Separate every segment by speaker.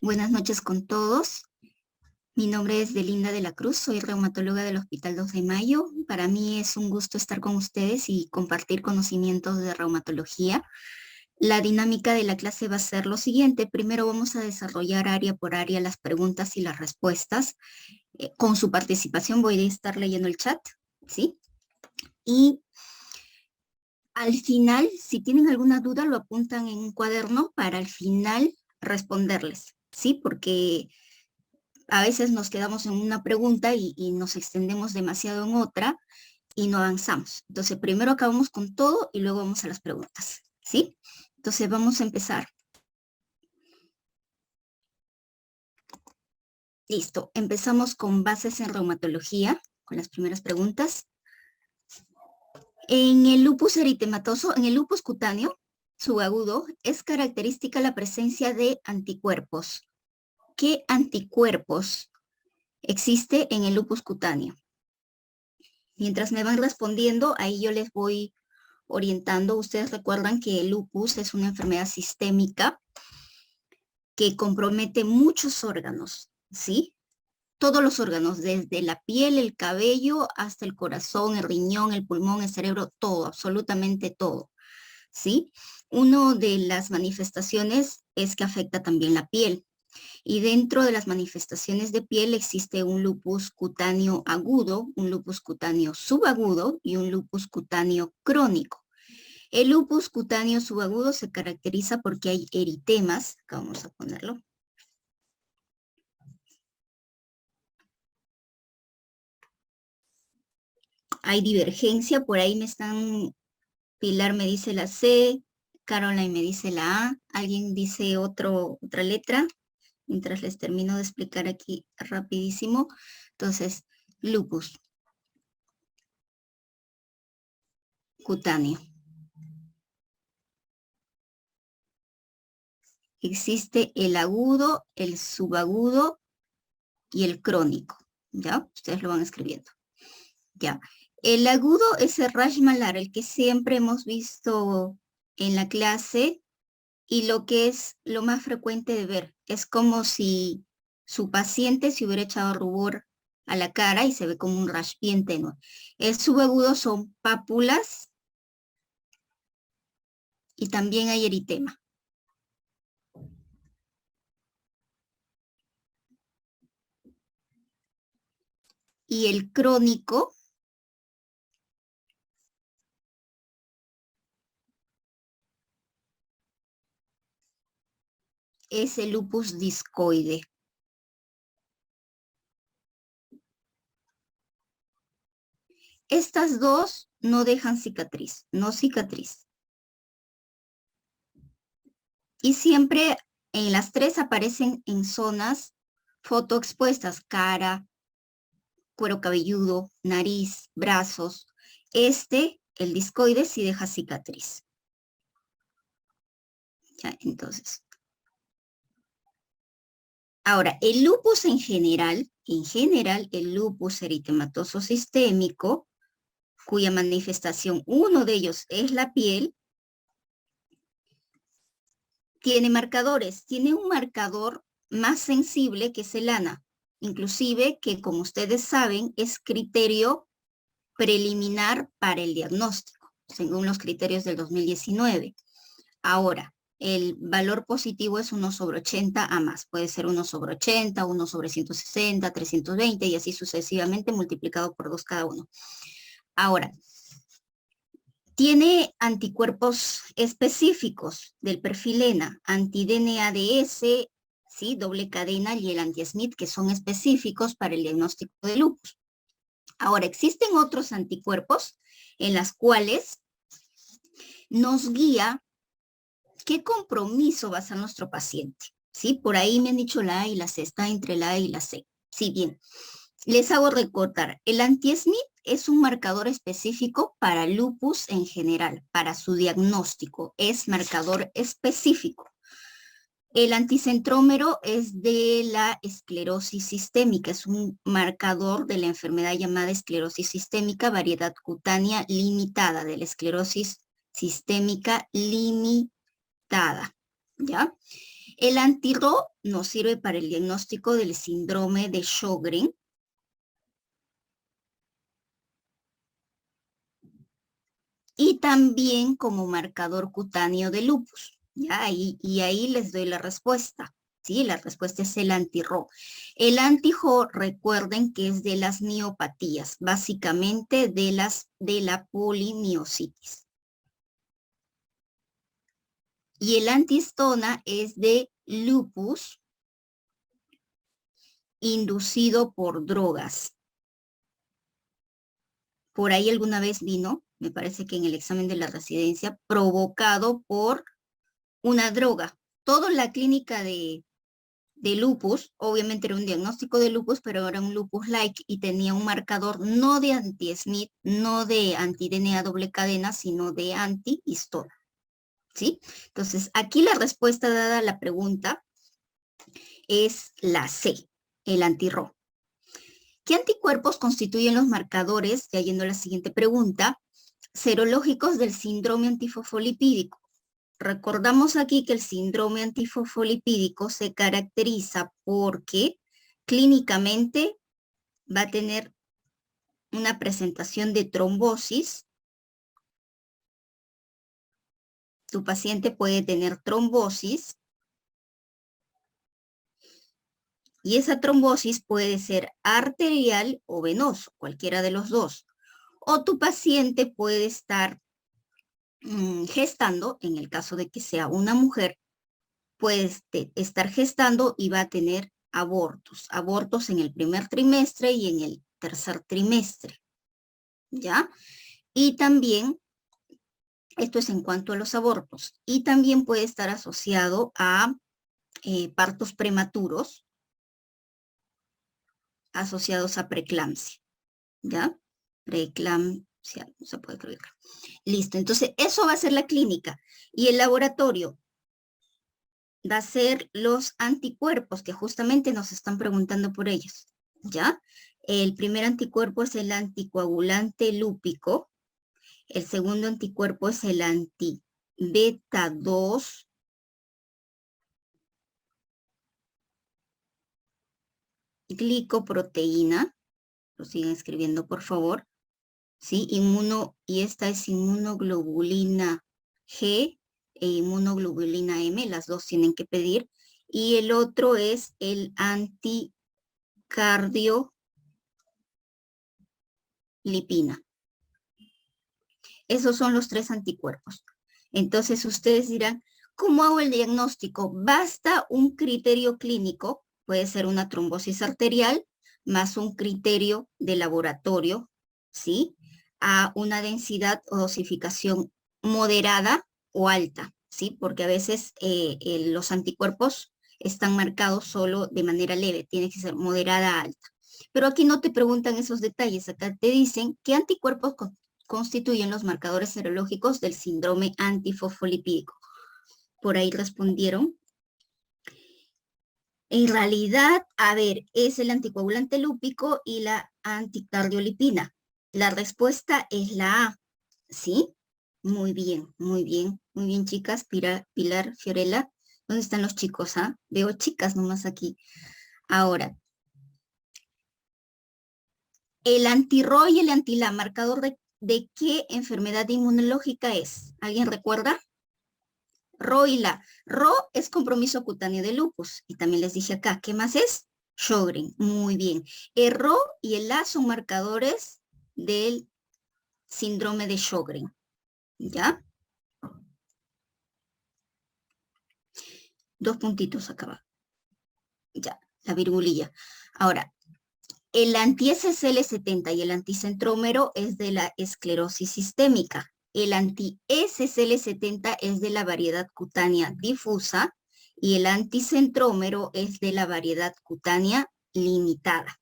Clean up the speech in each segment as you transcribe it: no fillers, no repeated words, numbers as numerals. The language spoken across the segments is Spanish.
Speaker 1: Buenas noches con todos. Mi nombre es Delinda de la Cruz, soy reumatóloga del Hospital 2 de Mayo. Para mí es un gusto estar con ustedes y compartir conocimientos de reumatología. La dinámica de la clase va a ser lo siguiente. Primero vamos a desarrollar área por área las preguntas y las respuestas. Con su participación voy a estar leyendo el chat, ¿sí? Y al final, si tienen alguna duda, lo apuntan en un cuaderno para al final responderles, ¿sí? Porque a veces nos quedamos en una pregunta y nos extendemos demasiado en otra y no avanzamos. Entonces, primero acabamos con todo y luego vamos a las preguntas, ¿sí? Entonces, vamos a empezar. Listo, empezamos con bases en reumatología, con las primeras preguntas. En el lupus eritematoso, en el lupus cutáneo subagudo, es característica la presencia de anticuerpos. ¿Qué anticuerpos existe en el lupus cutáneo? Mientras me van respondiendo, ahí yo les voy orientando. Ustedes recuerdan que el lupus es una enfermedad sistémica que compromete muchos órganos, ¿sí? Todos los órganos, desde la piel, el cabello, hasta el corazón, el riñón, el pulmón, el cerebro, todo, absolutamente todo, ¿sí? Una de las manifestaciones es que afecta también la piel. Y dentro de las manifestaciones de piel existe un lupus cutáneo agudo, un lupus cutáneo subagudo y un lupus cutáneo crónico. El lupus cutáneo subagudo se caracteriza porque hay eritemas, acá vamos a ponerlo. Hay divergencia, por ahí me están, Pilar me dice la C, Caroline me dice la A, alguien dice otra letra, mientras les termino de explicar aquí rapidísimo. Entonces, lupus cutáneo. Existe el agudo, el subagudo y el crónico, ¿ya? Ustedes lo van escribiendo, ¿ya? El agudo es el rash malar, el que siempre hemos visto en la clase y lo que es lo más frecuente de ver. Es como si su paciente se hubiera echado rubor a la cara y se ve como un rash bien tenue. El subagudo son pápulas y también hay eritema. Y el crónico es el lupus discoide. Estas dos no dejan cicatriz, no cicatriz. Y siempre en las tres aparecen en zonas fotoexpuestas, cara, cuero cabelludo, nariz, brazos. El discoide, sí deja cicatriz. Ya, entonces. Ahora, el lupus en general, el lupus eritematoso sistémico, cuya manifestación, uno de ellos es la piel, tiene marcadores. Tiene un marcador más sensible que es el ANA. Inclusive que, como ustedes saben, es criterio preliminar para el diagnóstico, según los criterios del 2019. Ahora, el valor positivo es 1 sobre 80 a más. Puede ser 1 sobre 80, 1 sobre 160, 320 y así sucesivamente multiplicado por 2 cada uno. Ahora, tiene anticuerpos específicos del perfil ENA, anti-DNADS, ¿sí? Doble cadena y el anti-SMIT, que son específicos para el diagnóstico de lupus. Ahora, existen otros anticuerpos en las cuales nos guía qué compromiso va a ser nuestro paciente, ¿sí? Por ahí me han dicho la A y la C, está entre la A y la C. Sí, bien. Les hago recordar, el anti-SMIT es un marcador específico para lupus en general, para su diagnóstico, es marcador específico. El anticentrómero es de la esclerosis sistémica, es un marcador de la enfermedad llamada esclerosis sistémica, variedad cutánea limitada, de la esclerosis sistémica limitada, ¿ya? El anti-Ro nos sirve para el diagnóstico del síndrome de Sjögren. Y también como marcador cutáneo de lupus. ¿Ya? Y ahí les doy la respuesta. ¿Sí? La respuesta es el anti-Ro. El anti-Jo, recuerden que es de las miopatías, básicamente de la polimiositis. Y el antistona es de lupus inducido por drogas. Por ahí alguna vez vino, me parece que en el examen de la residencia, provocado por una droga. Toda la clínica de lupus, obviamente era un diagnóstico de lupus, pero era un lupus-like y tenía un marcador no de anti-SNP, no de anti-DNA doble cadena, sino de anti-histona. ¿Sí? Entonces, aquí la respuesta dada a la pregunta es la C, el anti-Ro. ¿Qué anticuerpos constituyen los marcadores, ya yendo a la siguiente pregunta, serológicos del síndrome antifosfolipídico? Recordamos aquí que el síndrome antifosfolipídico se caracteriza porque clínicamente va a tener una presentación de trombosis. Tu paciente puede tener trombosis y esa trombosis puede ser arterial o venoso, cualquiera de los dos. O tu paciente puede estar gestando, en el caso de que sea una mujer, puede estar gestando y va a tener abortos en el primer trimestre y en el tercer trimestre, ¿ya? Y también, esto es en cuanto a los abortos, y también puede estar asociado a partos prematuros asociados a preeclampsia, ¿ya? Preeclampsia, no se puede creer. Listo, entonces eso va a ser la clínica. Y el laboratorio va a ser los anticuerpos, que justamente nos están preguntando por ellos, ¿ya? El primer anticuerpo es el anticoagulante lúpico. El segundo anticuerpo es el anti-beta 2. Glicoproteína. Lo siguen escribiendo, por favor. ¿Sí? Y esta es inmunoglobulina G e inmunoglobulina M. Las dos tienen que pedir. Y el otro es el anticardiolipina. Esos son los 3 anticuerpos. Entonces ustedes dirán, ¿cómo hago el diagnóstico? Basta un criterio clínico, puede ser una trombosis arterial, más un criterio de laboratorio, ¿sí? A una densidad o dosificación moderada o alta, ¿sí? Porque a veces los anticuerpos están marcados solo de manera leve, tiene que ser moderada a alta. Pero aquí no te preguntan esos detalles, acá te dicen qué anticuerpos constituyen los marcadores serológicos del síndrome antifosfolipídico. Por ahí respondieron. En realidad, a ver, es el anticoagulante lúpico y la anticardiolipina. La respuesta es la A, ¿sí? Muy bien, muy bien, muy bien, chicas. Pilar, Fiorella, ¿dónde están los chicos? Veo chicas nomás aquí. Ahora, el anti-Ro y el anti-La, marcador de qué enfermedad inmunológica es. ¿Alguien recuerda? Ro y La. Ro es compromiso cutáneo de lupus. Y también les dije acá, ¿qué más es? Sjögren. Muy bien. El Ro y el La son marcadores del síndrome de Sjögren. ¿Ya? 2 puntitos acá. Ya, la virgulilla. Ahora, el anti-SSL70 y el anticentrómero es de la esclerosis sistémica. El anti-SSL70 es de la variedad cutánea difusa y el anticentrómero es de la variedad cutánea limitada.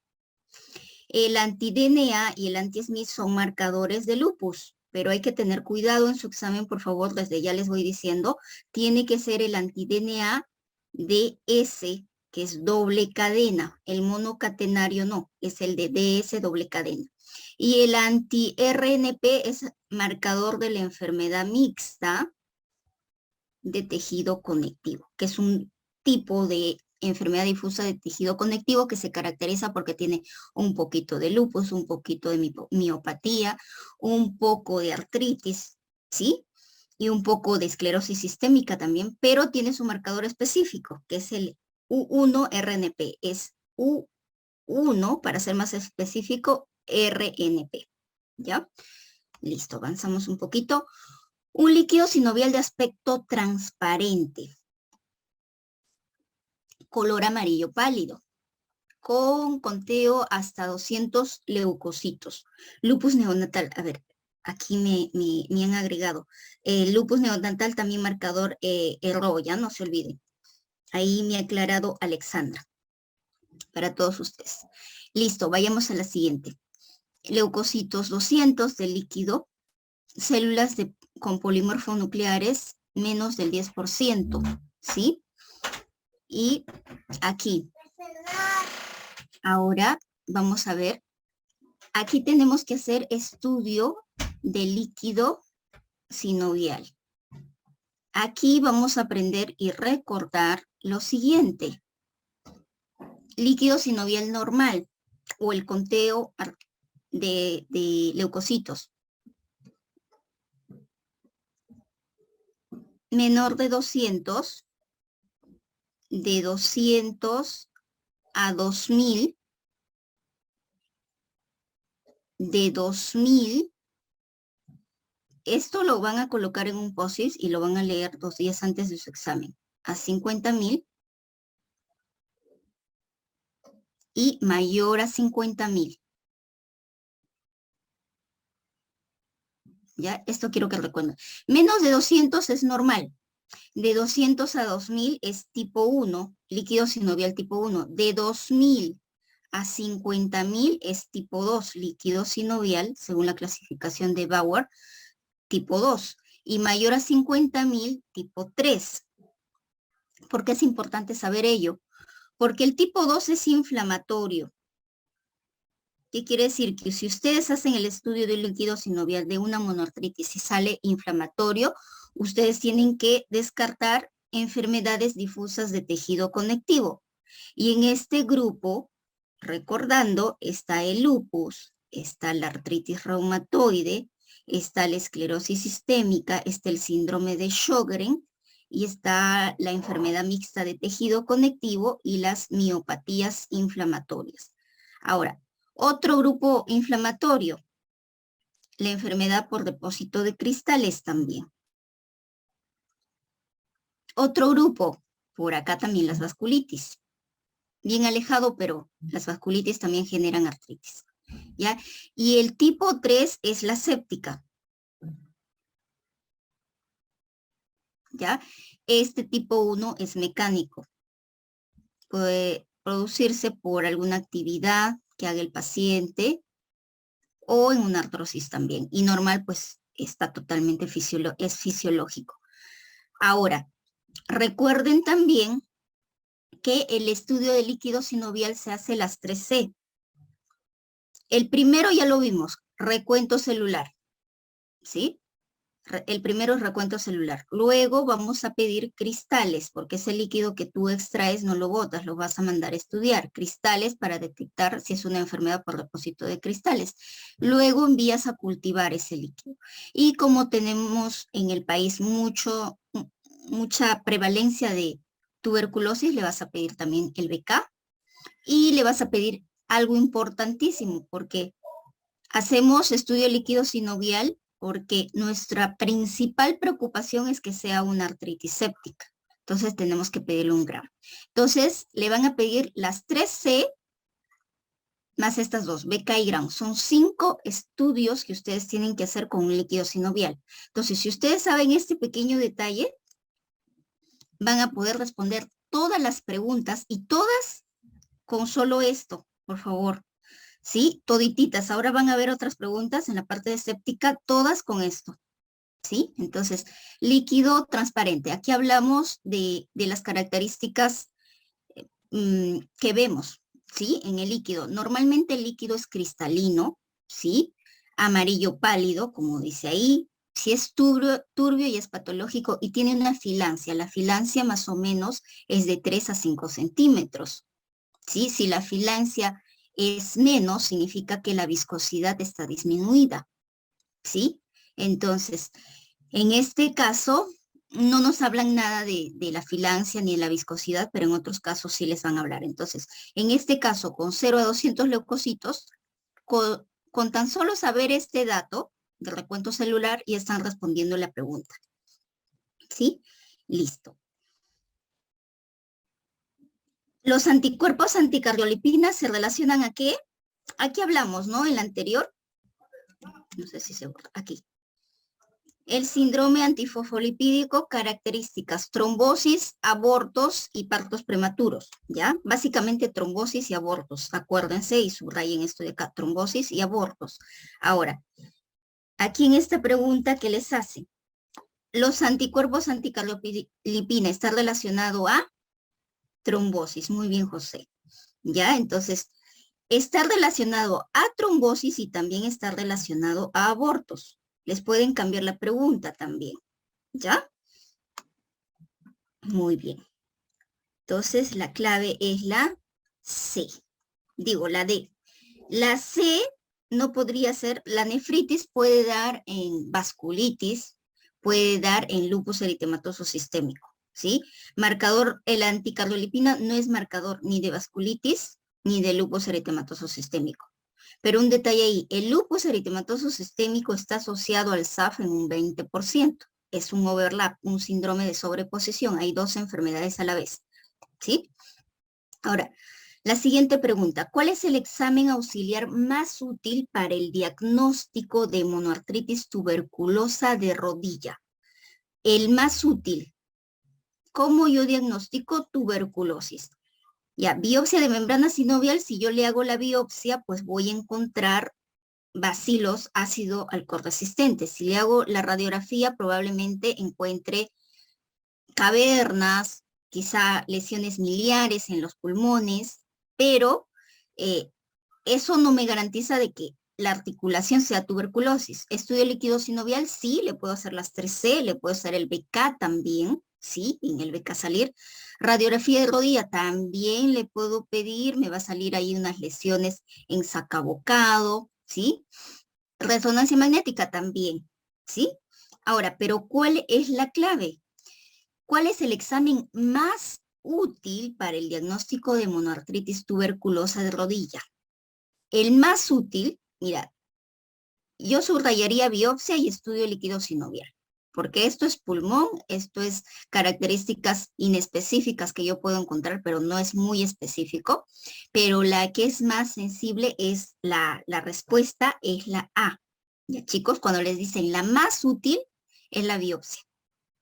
Speaker 1: El anti-DNA y el anti-SNP son marcadores de lupus, pero hay que tener cuidado en su examen, por favor, desde ya les voy diciendo, tiene que ser el anti-DNA DS, que es doble cadena. El monocatenario no, es el de DS doble cadena. Y el anti-RNP es marcador de la enfermedad mixta de tejido conectivo, que es un tipo de enfermedad difusa de tejido conectivo que se caracteriza porque tiene un poquito de lupus, un poquito de miopatía, un poco de artritis, ¿sí? Y un poco de esclerosis sistémica también, pero tiene su marcador específico, que es el U1-RNP. Es U1, para ser más específico, RNP. ¿Ya? Listo, avanzamos un poquito. Un líquido sinovial de aspecto transparente, color amarillo pálido, con conteo hasta 200 leucocitos. Lupus neonatal, a ver, aquí me han agregado. Lupus neonatal también marcador RO, ya no se olviden. Ahí me ha aclarado Alexandra, para todos ustedes. Listo, vayamos a la siguiente. Leucocitos 200 de líquido, células con polimorfos nucleares menos del 10%, ¿sí? Y aquí, ahora vamos a ver, aquí tenemos que hacer estudio de líquido sinovial. Aquí vamos a aprender y recordar lo siguiente. Líquido sinovial normal o el conteo de leucocitos. Menor de 200, de 200 a 2000, de 2000, esto lo van a colocar en un post-it y lo van a leer 2 días antes de su examen, a 50.000 y mayor a 50.000. ¿Ya? Esto quiero que recuerden. Menos de 200 es normal. De 200 a 2000 es tipo 1, líquido sinovial tipo 1. De 2000 a 50.000 es tipo 2, líquido sinovial, según la clasificación de Bauer, tipo 2. Y mayor a 50.000, tipo 3. ¿Por qué es importante saber ello? Porque el tipo 2 es inflamatorio. ¿Qué quiere decir? Que si ustedes hacen el estudio del líquido sinovial de una monoartritis y sale inflamatorio, ustedes tienen que descartar enfermedades difusas de tejido conectivo. Y en este grupo, recordando, está el lupus, está la artritis reumatoide, está la esclerosis sistémica, está el síndrome de Sjögren y está la enfermedad mixta de tejido conectivo y las miopatías inflamatorias. Ahora, otro grupo inflamatorio, la enfermedad por depósito de cristales también. Otro grupo, por acá también las vasculitis. Bien alejado, pero las vasculitis también generan artritis. ¿Ya? Y el tipo 3 es la séptica. ¿Ya? Este tipo 1 es mecánico. Puede producirse por alguna actividad que haga el paciente o en una artrosis también. Y normal, pues, está totalmente es fisiológico. Ahora, recuerden también que el estudio de líquido sinovial se hace las 3C. El primero ya lo vimos, recuento celular, ¿sí? El primero es recuento celular. Luego vamos a pedir cristales, porque ese líquido que tú extraes no lo botas, lo vas a mandar a estudiar. Cristales para detectar si es una enfermedad por depósito de cristales. Luego envías a cultivar ese líquido. Y como tenemos en el país mucha prevalencia de tuberculosis, le vas a pedir también el BK y le vas a pedir algo importantísimo, porque hacemos estudio líquido sinovial porque nuestra principal preocupación es que sea una artritis séptica. Entonces tenemos que pedirle un gramo. Entonces le van a pedir las 3C más estas dos, BK y gramo. Son 5 estudios que ustedes tienen que hacer con un líquido sinovial. Entonces, si ustedes saben este pequeño detalle, van a poder responder todas las preguntas y todas con solo esto, por favor. ¿Sí? Todititas. Ahora van a ver otras preguntas en la parte de séptica, todas con esto. ¿Sí? Entonces, líquido transparente. Aquí hablamos de las características que vemos, ¿sí? En el líquido. Normalmente el líquido es cristalino, ¿sí? Amarillo pálido, como dice ahí. Si es turbio y es patológico y tiene una filancia, la filancia más o menos es de 3 a 5 centímetros. ¿Sí? Si la filancia es menos, significa que la viscosidad está disminuida. ¿Sí? Entonces, en este caso, no nos hablan nada de la filancia ni de la viscosidad, pero en otros casos sí les van a hablar. Entonces, en este caso, con 0 a 200 leucocitos, con tan solo saber este dato de recuento celular, ya están respondiendo la pregunta. ¿Sí? Listo. Los anticuerpos anticardiolipina se relacionan a qué? Aquí hablamos, ¿no? En la anterior. No sé si se borra. Aquí. El síndrome antifosfolipídico, características, trombosis, abortos y partos prematuros, ¿ya? Básicamente trombosis y abortos, acuérdense y subrayen esto de acá, trombosis y abortos. Ahora, aquí en esta pregunta que les hacen, los anticuerpos anticardiolipina está relacionado a trombosis, muy bien, José, ¿ya? Entonces, está relacionado a trombosis y también está relacionado a abortos. Les pueden cambiar la pregunta también, ¿ya? Muy bien. Entonces, la clave es la C. Digo, la D. La C no podría ser, la nefritis puede dar en vasculitis, puede dar en lupus eritematoso sistémico, ¿sí? Marcador, el anticardiolipina no es marcador ni de vasculitis ni de lupus eritematoso sistémico. Pero un detalle ahí, el lupus eritematoso sistémico está asociado al SAF en un 20%. Es un overlap, un síndrome de sobreposición. Hay dos enfermedades a la vez. ¿Sí? Ahora, la siguiente pregunta. ¿Cuál es el examen auxiliar más útil para el diagnóstico de monoartritis tuberculosa de rodilla? El más útil. ¿Cómo yo diagnostico tuberculosis? Ya, biopsia de membrana sinovial, si yo le hago la biopsia, pues voy a encontrar bacilos ácido alcohol resistentes. Si le hago la radiografía, probablemente encuentre cavernas, quizá lesiones miliares en los pulmones, pero eso no me garantiza de que la articulación sea tuberculosis. Estudio líquido sinovial, sí, le puedo hacer las 3C, le puedo hacer el BK también, sí, en el BK salir. Radiografía de rodilla también le puedo pedir, me va a salir ahí unas lesiones en sacabocado, ¿sí? Resonancia magnética también, ¿sí? Ahora, pero ¿cuál es la clave? ¿Cuál es el examen más útil para el diagnóstico de monoartritis tuberculosa de rodilla? El más útil, mira, yo subrayaría biopsia y estudio líquido sinovial, porque esto es pulmón, esto es características inespecíficas que yo puedo encontrar, pero no es muy específico, pero la que es más sensible es la respuesta es la A. Ya chicos, cuando les dicen la más útil es la biopsia.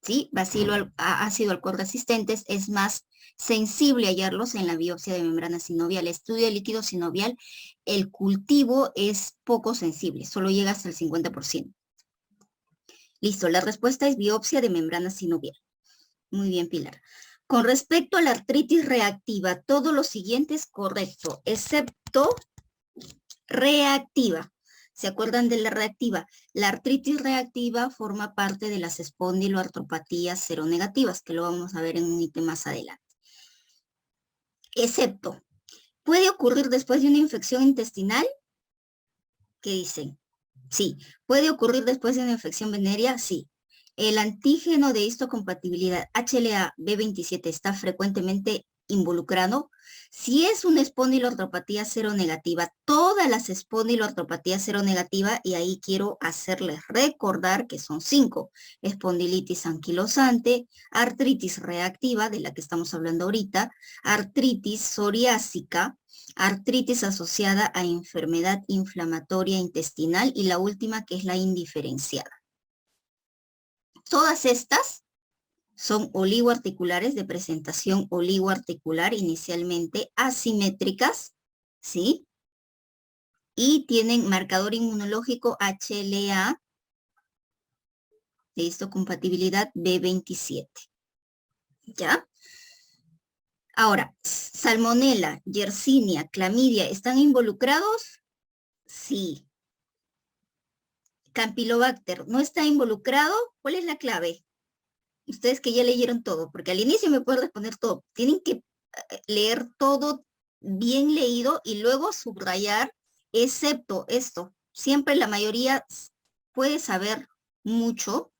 Speaker 1: ¿Sí? Bacilo ácido alcohol resistentes es más sensible hallarlos en la biopsia de membrana sinovial. Estudio de líquido sinovial, el cultivo es poco sensible, solo llega hasta el 50%. Listo, la respuesta es biopsia de membrana sinovial. Muy bien, Pilar. Con respecto a la artritis reactiva, todo lo siguiente es correcto, excepto reactiva. ¿Se acuerdan de la reactiva? La artritis reactiva forma parte de las espondiloartropatías seronegativas, que lo vamos a ver en un ítem más adelante. Excepto, ¿puede ocurrir después de una infección intestinal? ¿Qué dicen? Sí. ¿Puede ocurrir después de una infección venérea? Sí. El antígeno de histocompatibilidad HLA-B27 está frecuentemente involucrado. Si es una espondiloartropatía seronegativa, todas las espondiloartropatías seronegativas, y ahí quiero hacerles recordar que son 5, espondilitis anquilosante, artritis reactiva, de la que estamos hablando ahorita, artritis psoriásica, artritis asociada a enfermedad inflamatoria intestinal y la última que es la indiferenciada. Todas estas son oligoarticulares de presentación oligoarticular, inicialmente asimétricas, ¿sí? Y tienen marcador inmunológico HLA de histocompatibilidad B27. ¿Ya? Ahora, salmonela, yersinia, clamidia, ¿están involucrados? Sí. Campylobacter no está involucrado, ¿cuál es la clave? Ustedes que ya leyeron todo, porque al inicio me pueden responder todo. Tienen que leer todo bien leído y luego subrayar, excepto esto. Siempre la mayoría puede saber mucho,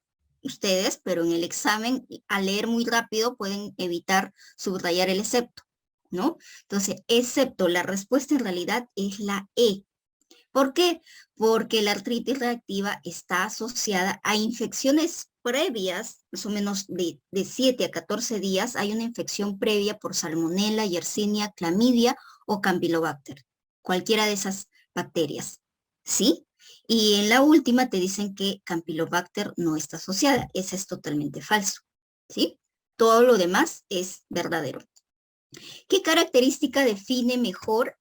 Speaker 1: ustedes, pero en el examen, al leer muy rápido, pueden evitar subrayar el excepto, ¿no? Entonces, excepto, la respuesta en realidad es la E. ¿Por qué? Porque la artritis reactiva está asociada a infecciones previas, más o menos de 7 a 14 días, hay una infección previa por Salmonella, Yersinia, Clamidia o Campylobacter, cualquiera de esas bacterias, ¿sí? Y en la última te dicen que Campylobacter no está asociada, eso es totalmente falso, ¿sí? Todo lo demás es verdadero. ¿Qué característica define mejor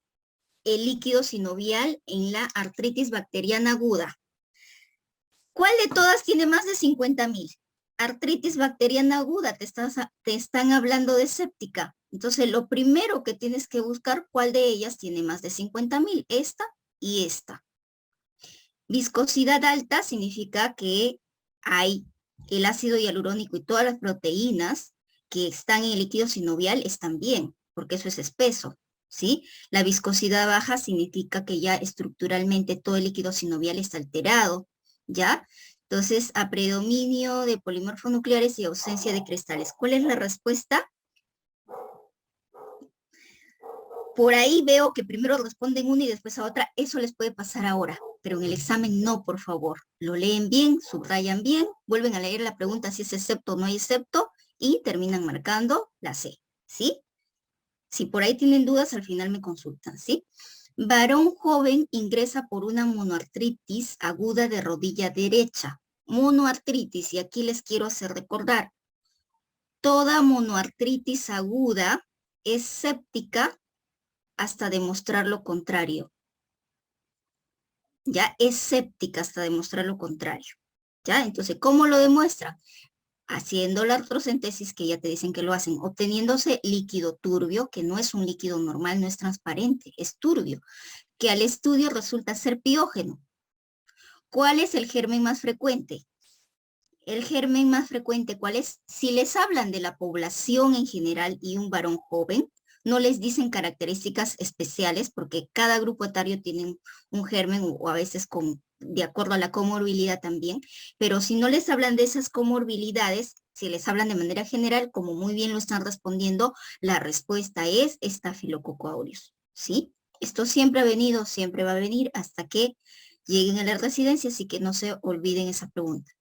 Speaker 1: el líquido sinovial en la artritis bacteriana aguda? ¿Cuál de todas tiene más de 50.000? Artritis bacteriana aguda, te están hablando de séptica. Entonces, lo primero que tienes que buscar, ¿cuál de ellas tiene más de 50.000? Esta y esta. Viscosidad alta significa que hay el ácido hialurónico y todas las proteínas que están en el líquido sinovial están bien, porque eso es espeso, ¿sí? La viscosidad baja significa que ya estructuralmente todo el líquido sinovial está alterado, ¿ya? Entonces, a predominio de polimorfonucleares y ausencia de cristales. ¿Cuál es la respuesta? Por ahí veo que primero responden una y después a otra. Eso les puede pasar ahora, pero en el examen no, por favor. Lo leen bien, subrayan bien, vuelven a leer la pregunta si es excepto o no hay excepto y terminan marcando la C, ¿sí? Si por ahí tienen dudas, al final me consultan, ¿sí? Varón joven ingresa por una monoartritis aguda de rodilla derecha. Monoartritis, y aquí les quiero hacer recordar, toda monoartritis aguda es séptica hasta demostrar lo contrario. Ya es séptica hasta demostrar lo contrario. ¿Ya? Entonces, ¿cómo lo demuestra? Haciendo la artrocentesis, que ya te dicen que lo hacen, obteniéndose líquido turbio, que no es un líquido normal, no es transparente, es turbio, que al estudio resulta ser piógeno. ¿Cuál es el germen más frecuente? El germen más frecuente, ¿cuál es? Si les hablan de la población en general y un varón joven, no les dicen características especiales porque cada grupo etario tiene un germen o a veces de acuerdo a la comorbilidad también, pero si no les hablan de esas comorbilidades, si les hablan de manera general, como muy bien lo están respondiendo, la respuesta es Staphylococcus aureus, ¿sí? Esto siempre ha venido, siempre va a venir hasta que lleguen a la residencia, así que no se olviden esa pregunta.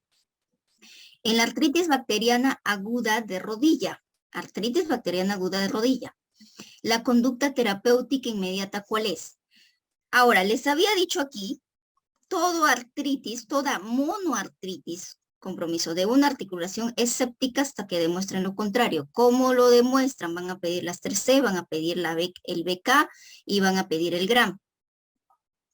Speaker 1: En la artritis bacteriana aguda de rodilla, la conducta terapéutica inmediata, ¿cuál es? Ahora, les había dicho aquí, toda monoartritis, compromiso de una articulación es séptica hasta que demuestren lo contrario. ¿Cómo lo demuestran? Van a pedir las 3C, van a pedir el BK y van a pedir el GRAM,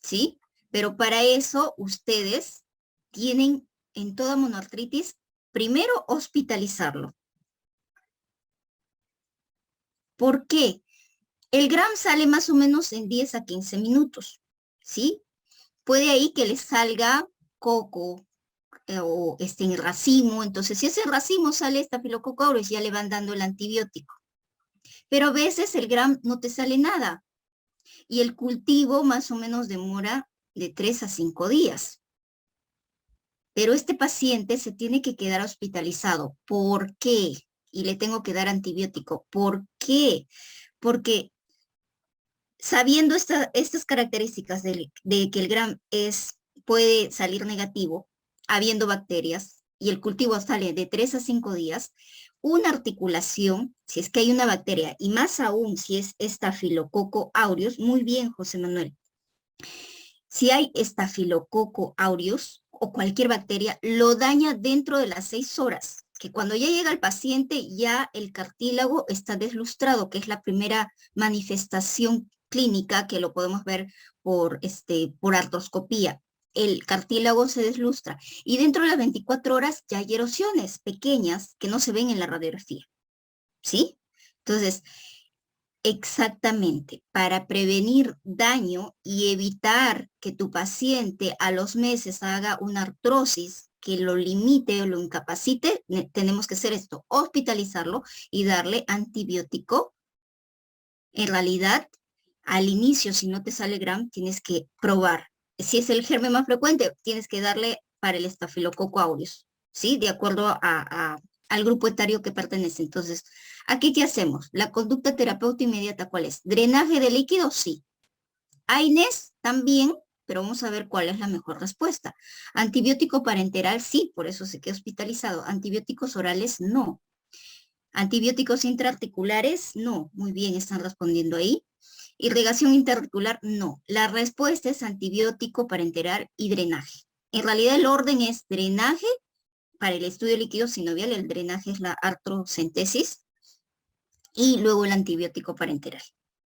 Speaker 1: ¿sí? Pero para eso ustedes tienen en toda monoartritis primero hospitalizarlo. ¿Por qué? El GRAM sale más o menos en 10 a 15 minutos, ¿sí? Puede ahí que les salga coco o en racimo, entonces si ese racimo sale Staphylococcus aureus, ya le van dando el antibiótico. Pero a veces el GRAM no te sale nada y el cultivo más o menos demora de 3 a 5 días. Pero este paciente se tiene que quedar hospitalizado. ¿Por qué? Y le tengo que dar antibiótico. ¿Por qué? Porque sabiendo estas características de que el GRAM puede salir negativo, habiendo bacterias, y el cultivo sale de 3 a 5 días, una articulación, si es que hay una bacteria, y más aún si es Staphylococcus aureus, muy bien, José Manuel. Si hay Staphylococcus aureus o cualquier bacteria, lo daña dentro de las 6 horas, que cuando ya llega el paciente, ya el cartílago está deslustrado, que es la primera manifestación clínica que lo podemos ver por artroscopía. El cartílago se deslustra y dentro de las 24 horas ya hay erosiones pequeñas que no se ven en la radiografía, ¿sí? Entonces, Exactamente, para prevenir daño y evitar que tu paciente a los meses haga una artrosis que lo limite o lo incapacite, tenemos que hacer esto, hospitalizarlo y darle antibiótico. En realidad, al inicio, si no te sale Gram, tienes que probar. Si es el germen más frecuente, tienes que darle para el estafilococo aureus, ¿sí? De acuerdo al grupo etario que pertenece. Entonces, ¿aquí qué hacemos? La conducta terapéutica inmediata, ¿cuál es? ¿Drenaje de líquido? Sí. AINES también, pero vamos a ver cuál es la mejor respuesta. Antibiótico parenteral, sí, por eso se queda hospitalizado. Antibióticos orales, no. Antibióticos intraarticulares, no. Muy bien, están respondiendo ahí. Irrigación interarticular, no. La respuesta es antibiótico parenteral y drenaje. En realidad el orden es drenaje para el estudio líquido sinovial, el drenaje es la artrocentesis y luego el antibiótico parenteral.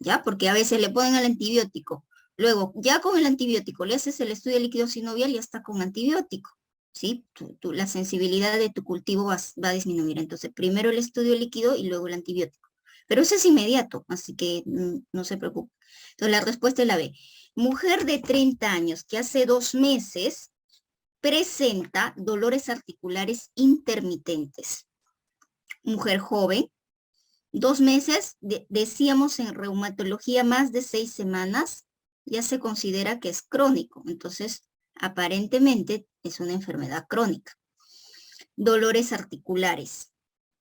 Speaker 1: ¿Ya? Porque a veces le ponen al antibiótico. Luego, ya con el antibiótico le haces el estudio líquido sinovial y ya está con antibiótico. ¿Sí? La sensibilidad de tu cultivo va a disminuir. Entonces, primero el estudio líquido y luego el antibiótico. Pero eso es inmediato, así que no se preocupe. Entonces, la respuesta es la B. Mujer de 30 años que hace 2 meses presenta dolores articulares intermitentes. Mujer joven, 2 meses, decíamos en reumatología más de 6 semanas, ya se considera que es crónico. Entonces, aparentemente es una enfermedad crónica. Dolores articulares,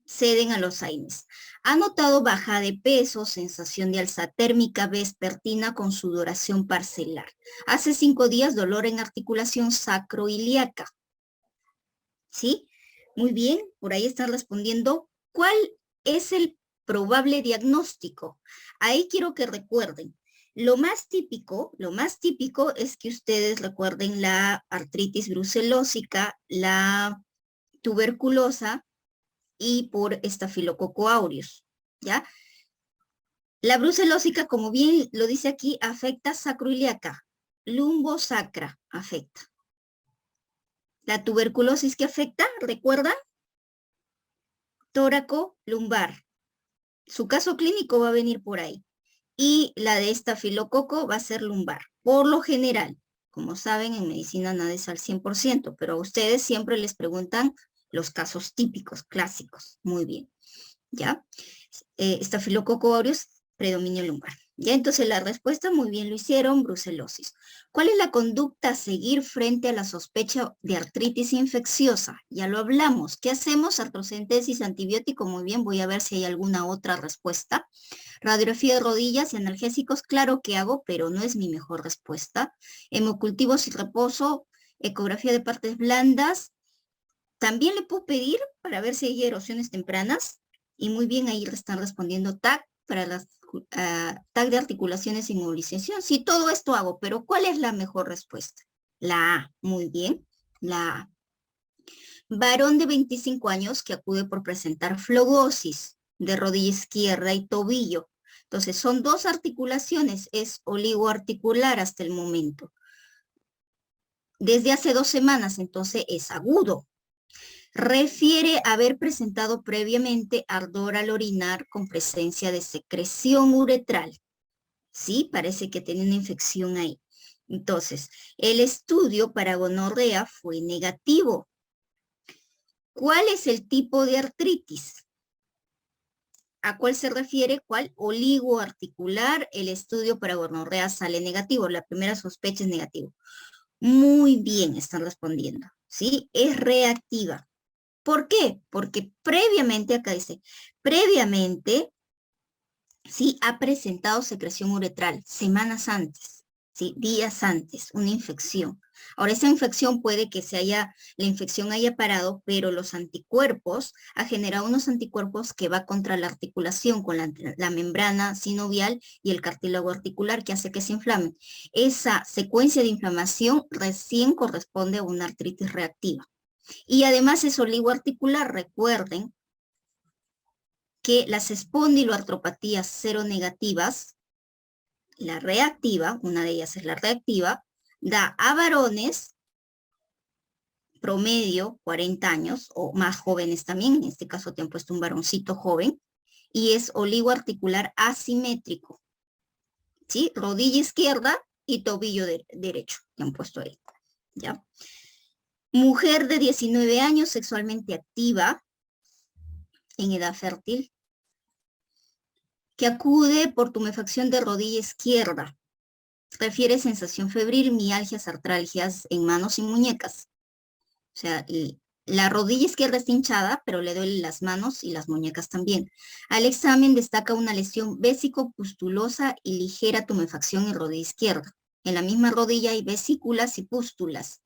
Speaker 1: ceden a los AINES. Ha notado baja de peso, sensación de alza térmica vespertina con sudoración parcelar. Hace 5 días dolor en articulación sacroiliaca. ¿Sí? Muy bien, por ahí están respondiendo. ¿Cuál es el probable diagnóstico? Ahí quiero que recuerden. Lo más típico es que ustedes recuerden la artritis brucelósica, la tuberculosa y por estafilococo aureus, ¿ya? La brucelósica, como bien lo dice aquí, afecta sacroiliaca, lumbosacra afecta. La tuberculosis que afecta, ¿recuerdan? Tóraco lumbar. Su caso clínico va a venir por ahí. Y la de estafilococo va a ser lumbar. Por lo general, como saben, en medicina nada es al 100%, pero a ustedes siempre les preguntan los casos típicos, clásicos. Muy bien. ¿Ya? Estafilococo aureus, predominio lumbar. Ya, entonces la respuesta muy bien lo hicieron, brucelosis. ¿Cuál es la conducta a seguir frente a la sospecha de artritis infecciosa? Ya lo hablamos. ¿Qué hacemos? Artrocentesis, antibiótico, muy bien, voy a ver si hay alguna otra respuesta. Radiografía de rodillas y analgésicos, claro que hago, pero no es mi mejor respuesta. Hemocultivos y reposo, ecografía de partes blandas. También le puedo pedir para ver si hay erosiones tempranas. Y muy bien, ahí están respondiendo TAC para las TAC de articulaciones y movilización. Sí, todo esto hago, pero ¿cuál es la mejor respuesta? La A, muy bien, la A. Varón de 25 años que acude por presentar flogosis de rodilla izquierda y tobillo. Entonces, son 2 articulaciones, es oligoarticular hasta el momento. Desde hace 2 semanas, entonces es agudo. Refiere haber presentado previamente ardor al orinar con presencia de secreción uretral. Sí, parece que tiene una infección ahí. Entonces, el estudio para gonorrea fue negativo. ¿Cuál es el tipo de artritis? ¿A cuál se refiere? ¿Cuál? Oligoarticular. El estudio para gonorrea sale negativo. La primera sospecha es negativo. Muy bien, están respondiendo. ¿Sí? Es reactiva. ¿Por qué? Porque previamente, acá dice, previamente, sí, ha presentado secreción uretral semanas antes, sí, días antes, una infección. Ahora, esa infección puede que la infección haya parado, pero los anticuerpos, ha generado unos anticuerpos que va contra la articulación con la membrana sinovial y el cartílago articular que hace que se inflamen. Esa secuencia de inflamación recién corresponde a una artritis reactiva. Y además es oligoarticular, recuerden que las espondiloartropatías seronegativas, la reactiva, una de ellas es la reactiva, da a varones promedio 40 años o más jóvenes también, en este caso te han puesto un varoncito joven, y es oligoarticular asimétrico, ¿sí? Rodilla izquierda y tobillo derecho, que han puesto ahí, ¿ya? Mujer de 19 años, sexualmente activa, en edad fértil, que acude por tumefacción de rodilla izquierda. Refiere sensación febril, mialgias, artralgias en manos y muñecas. O sea, la rodilla izquierda está hinchada, pero le duelen las manos y las muñecas también. Al examen destaca una lesión vésico-pustulosa y ligera tumefacción en rodilla izquierda. En la misma rodilla hay vesículas y pústulas.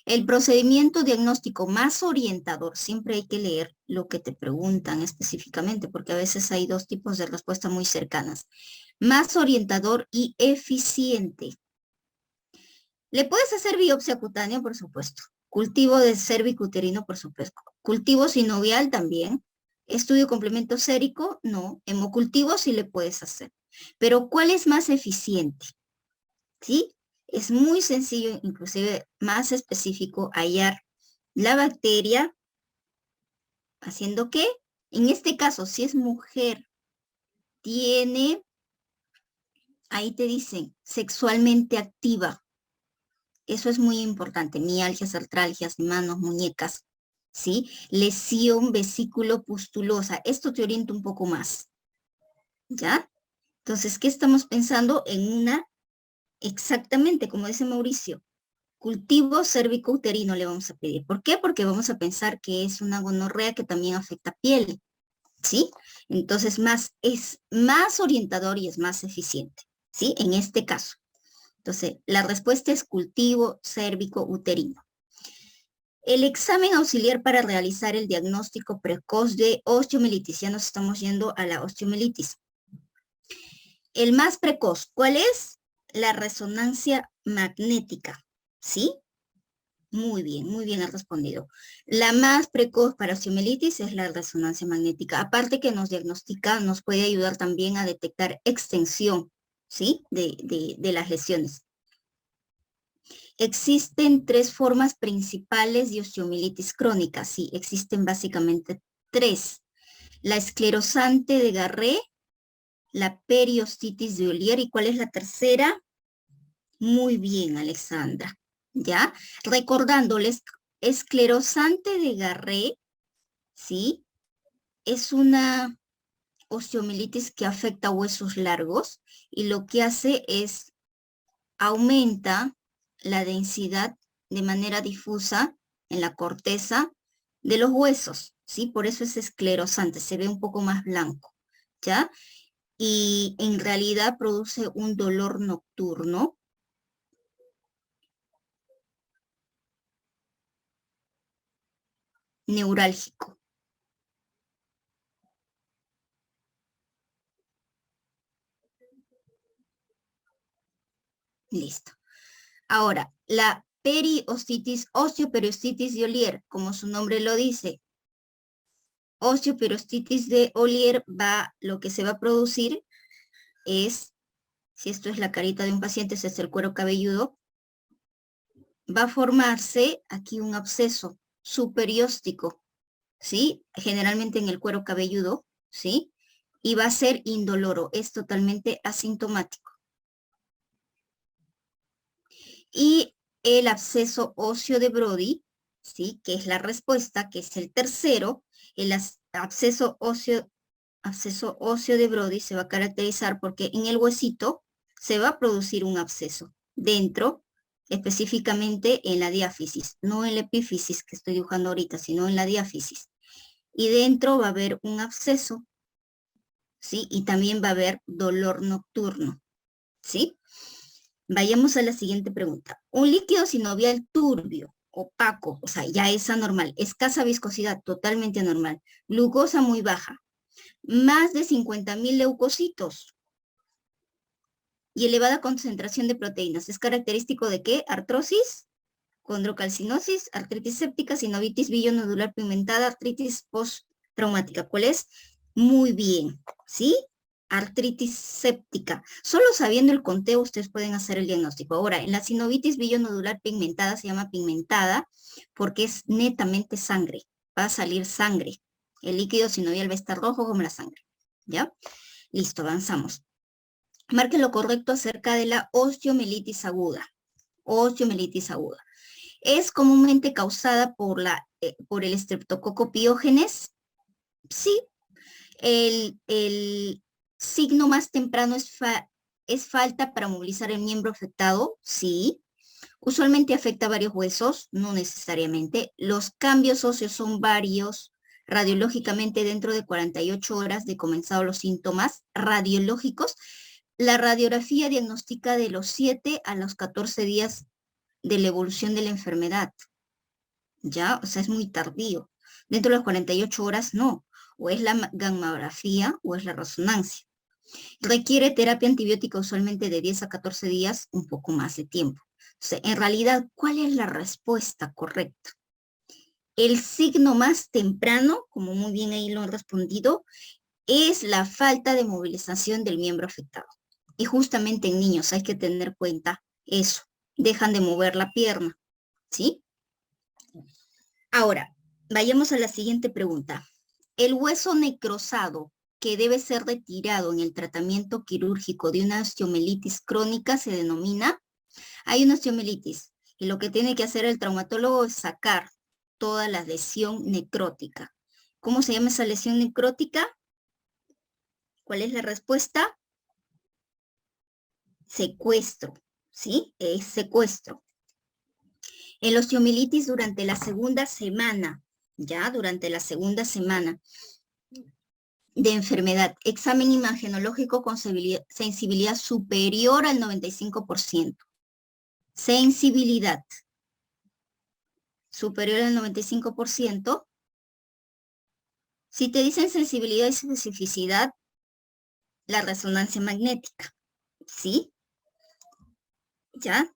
Speaker 1: El procedimiento diagnóstico más orientador, siempre hay que leer lo que te preguntan específicamente, porque a veces hay dos tipos de respuesta muy cercanas. Más orientador y eficiente. Le puedes hacer biopsia cutánea, por supuesto. Cultivo de cervicuterino, por supuesto. Cultivo sinovial también. Estudio complemento sérico, no. Hemocultivo sí le puedes hacer. Pero ¿cuál es más eficiente? ¿Sí? Es muy sencillo, inclusive más específico, hallar la bacteria, haciendo que, en este caso, si es mujer, tiene, ahí te dicen, sexualmente activa. Eso es muy importante. Mialgias, artralgias, manos, muñecas, ¿sí? Lesión vesículo pustulosa. Esto te orienta un poco más, ¿ya? Entonces, ¿qué estamos pensando? En una, exactamente, como dice Mauricio, cultivo cérvico-uterino le vamos a pedir. ¿Por qué? Porque vamos a pensar que es una gonorrea que también afecta piel, ¿sí? Entonces, es más orientador y es más eficiente, ¿sí? En este caso. Entonces, la respuesta es cultivo cérvico-uterino. El examen auxiliar para realizar el diagnóstico precoz de osteomielitis. Ya nos estamos yendo a la osteomielitis. El más precoz, ¿cuál es? La resonancia magnética, ¿sí? Muy bien has respondido. La más precoz para osteomielitis es la resonancia magnética. Aparte que nos diagnostica, nos puede ayudar también a detectar extensión, ¿sí? De las lesiones. Existen tres formas principales de osteomielitis crónica. Sí, existen básicamente tres. La esclerosante de Garré, la periostitis de Ollier, ¿y cuál es la tercera? Muy bien, Alexandra. ¿Ya? Recordándoles, esclerosante de Garré, ¿sí? Es una osteomielitis que afecta huesos largos y lo que hace es aumenta la densidad de manera difusa en la corteza de los huesos, ¿sí? Por eso es esclerosante, se ve un poco más blanco, ¿ya? Y en realidad produce un dolor nocturno. Neurálgico. Listo. Ahora, la periostitis, osteoperiostitis de Ollier, como su nombre lo dice, osteoperiostitis de Ollier lo que se va a producir es, si esto es la carita de un paciente, ese es el cuero cabelludo, va a formarse aquí un absceso superióstico, ¿sí? Generalmente en el cuero cabelludo, ¿sí? Y va a ser indoloro, es totalmente asintomático. Y el absceso óseo de Brody, ¿sí? Que es la respuesta, que es el tercero, el absceso óseo de Brody se va a caracterizar porque en el huesito se va a producir un absceso dentro, específicamente en la diáfisis, no en la epífisis que estoy dibujando ahorita, sino en la diáfisis. Y dentro va a haber un absceso, ¿sí? Y también va a haber dolor nocturno, ¿sí? Vayamos a la siguiente pregunta. Un líquido sinovial turbio, opaco, o sea, ya es anormal, escasa viscosidad, totalmente anormal, glucosa muy baja, más de 50.000 leucocitos y elevada concentración de proteínas. ¿Es característico de qué? Artrosis, condrocalcinosis, artritis séptica, sinovitis billonodular pigmentada, artritis postraumática. ¿Cuál es? Muy bien, ¿sí? Artritis séptica. Solo sabiendo el conteo ustedes pueden hacer el diagnóstico. Ahora, en la sinovitis billonodular pigmentada se llama pigmentada porque es netamente sangre. Va a salir sangre. El líquido sinovial va a estar rojo como la sangre. ¿Ya? Listo, avanzamos. Marque lo correcto acerca de la osteomielitis aguda. Osteomielitis aguda. ¿Es comúnmente causada por el Streptococcus pyogenes? Sí. El signo más temprano es falta para movilizar el miembro afectado. Sí. Usualmente afecta varios huesos, no necesariamente. Los cambios óseos son varios. Radiológicamente, dentro de 48 horas de comenzado los síntomas radiológicos, la radiografía diagnostica de los 7 a los 14 días de la evolución de la enfermedad. ¿Ya? O sea, es muy tardío. Dentro de las 48 horas, no. O es la gammagrafía o es la resonancia. Requiere terapia antibiótica usualmente de 10 a 14 días, un poco más de tiempo. Entonces, en realidad, ¿cuál es la respuesta correcta? El signo más temprano, como muy bien ahí lo han respondido, es la falta de movilización del miembro afectado. Y justamente en niños hay que tener cuenta eso. Dejan de mover la pierna, ¿sí? Ahora, vayamos a la siguiente pregunta. El hueso necrosado que debe ser retirado en el tratamiento quirúrgico de una osteomielitis crónica se denomina. Hay una osteomielitis y lo que tiene que hacer el traumatólogo es sacar toda la lesión necrótica. ¿Cómo se llama esa lesión necrótica? ¿Cuál es la respuesta? Secuestro, ¿sí? Es secuestro. El osteomielitis durante la segunda semana, ya durante la segunda semana de enfermedad, examen imagenológico con sensibilidad superior al 95%. Sensibilidad superior al 95%. Si te dicen sensibilidad y especificidad, la resonancia magnética, ¿sí? ¿Ya?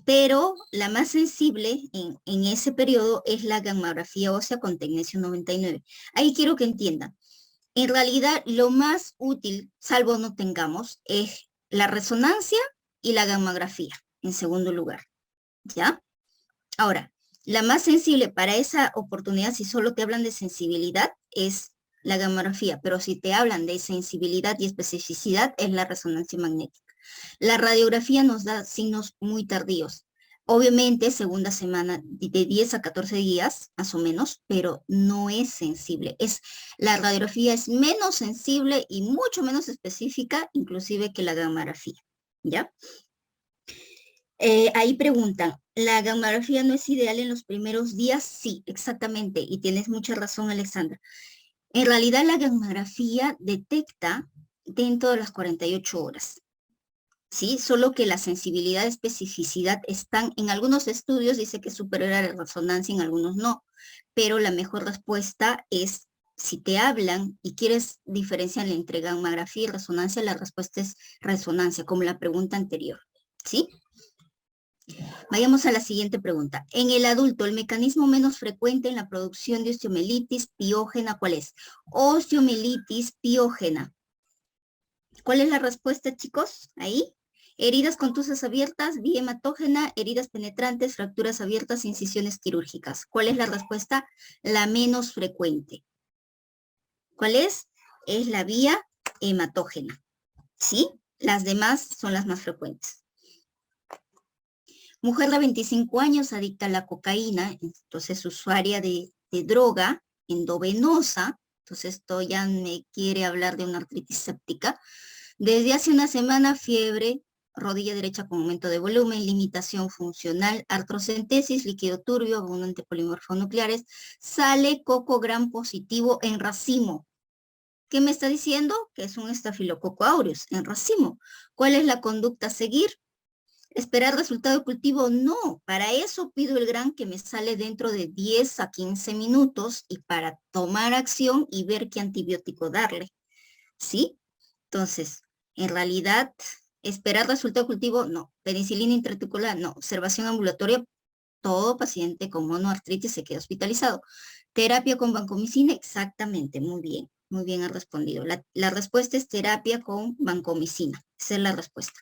Speaker 1: Pero la más sensible en ese periodo es la gammagrafía ósea con tecnesio 99. Ahí quiero que entiendan. En realidad, lo más útil, salvo no tengamos, es la resonancia y la gammagrafía, en segundo lugar. ¿Ya? Ahora, la más sensible para esa oportunidad, si solo te hablan de sensibilidad, es la gammagrafía, pero si te hablan de sensibilidad y especificidad, es la resonancia magnética. La radiografía nos da signos muy tardíos. Obviamente, segunda semana de 10 a 14 días, más o menos, pero no es sensible. La radiografía es menos sensible y mucho menos específica, inclusive que la gammagrafía, ¿ya? Ahí preguntan, ¿la gammagrafía no es ideal en los primeros días? Sí, exactamente, y tienes mucha razón, Alexandra. En realidad, la gammagrafía detecta dentro de las 48 horas. ¿Sí? Solo que la sensibilidad y especificidad están, en algunos estudios dice que es superior a la resonancia, en algunos no, pero la mejor respuesta es, si te hablan y quieres diferenciar entre gammagrafía y resonancia, la respuesta es resonancia, como la pregunta anterior, ¿sí? Vayamos a la siguiente pregunta. En el adulto, el mecanismo menos frecuente en la producción de osteomielitis piógena, ¿cuál es? Osteomielitis piógena. ¿Cuál es la respuesta, chicos? Ahí. Heridas contusas abiertas, vía hematógena, heridas penetrantes, fracturas abiertas, incisiones quirúrgicas. ¿Cuál es la respuesta? La menos frecuente. ¿Cuál es? Es la vía hematógena. ¿Sí? Las demás son las más frecuentes. Mujer de 25 años, adicta a la cocaína, entonces usuaria de droga endovenosa, entonces esto ya me quiere hablar de una artritis séptica. Desde hace una semana, fiebre, rodilla derecha con aumento de volumen, limitación funcional, artrocentesis, líquido turbio, abundante polimorfonucleares, sale coco gram positivo en racimo. ¿Qué me está diciendo? Que es un estafilococo aureus en racimo. ¿Cuál es la conducta a seguir? ¿Esperar resultado de cultivo? No, para eso pido el GRAM que me sale dentro de 10 a 15 minutos y para tomar acción y ver qué antibiótico darle, ¿sí? Entonces, en realidad, esperar resultado de cultivo, no. Penicilina intraarticular, no. Observación ambulatoria, todo paciente con monoartritis se queda hospitalizado. Terapia con vancomicina, exactamente, muy bien ha respondido. La respuesta es terapia con vancomicina, esa es la respuesta.